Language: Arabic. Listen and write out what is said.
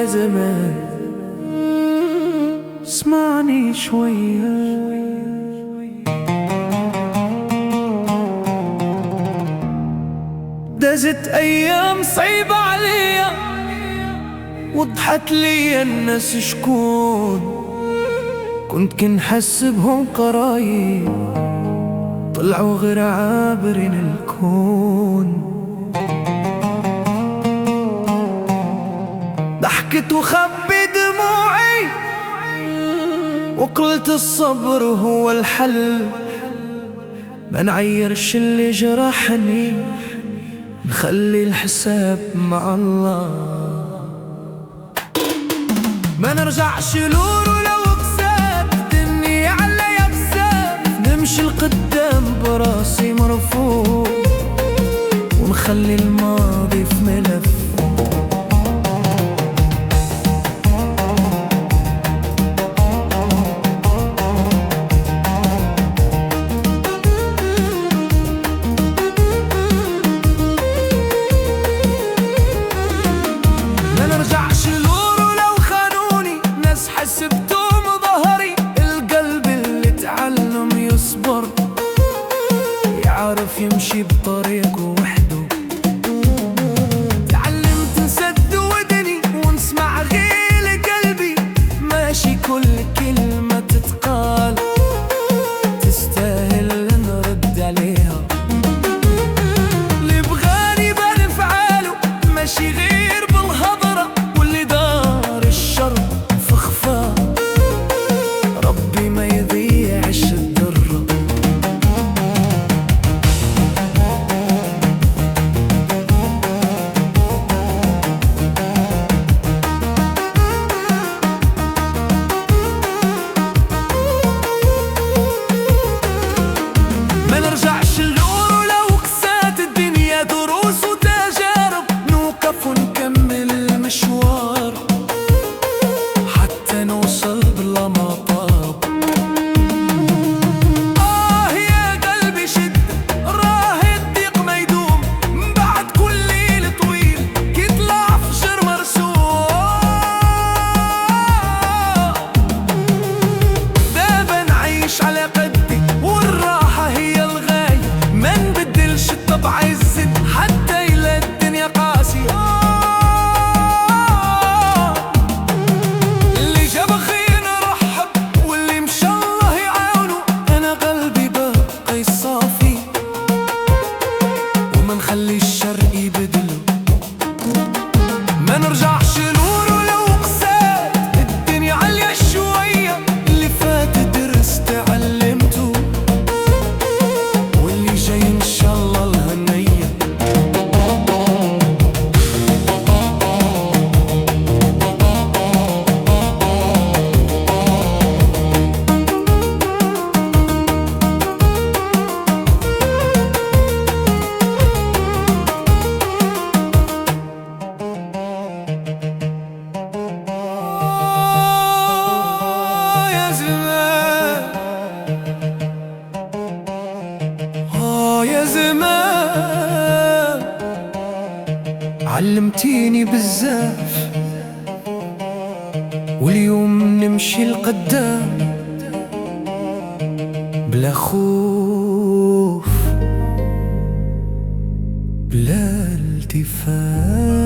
زمان اسمعني شوية. دازت أيام صعيبة عليا وضحت لي الناس شكون كنت كنحس بهم قرايب طلعوا غير عابرين الكون. ضحكت وخبي دموعي وقلت الصبر هو الحل، ما نعيرش اللي جرحني نخلي الحساب مع الله. ما نرجعش لور ولو كسات الدنيا عليا بزاف، نمشي لقدام براسي مرفوع ونخلي الماضي في ملف. حسبتهم ظهري القلب اللي تعلم يصبر يعرف يمشي بطريقه وحده. تعلمت نسد ودني ونسمع غير قلبي ماشي كل كلمة تتقال تستاهل نرد عليها. اللي بغاني بان فعاله ماشي غير بالهضرة واللي دار الشر ربي ما يضيعش الدرة. ما نرجعش لور ولو كسات الدنيا دروس وتجارب، نوقف ونكمل المشوار حتى نوصل بلا مطاب. يا قلبي شد راه الضيق ما يدوم، بعد كل ليل طويل كيطلع فجر مرسوم. دابا نعيش على قدي والراحة هي الغاية، ما نبدلش الطبع الزد حتى إلى الدنيا قاسية. اللي جاب خير نرحب واللي مشى الله يعاونه، أنا قلبي باقي صافي وما نخلي الشر يبدله. ما نرجعش لور ولو قسات الدنيا عليا شوية، اللي فات درس تعلمته واللي جاي إن شاء الله الهنية. يا زمان يا زمان علمتيني بزاف، واليوم نمشي لقدام بلا خوف بلا التفات.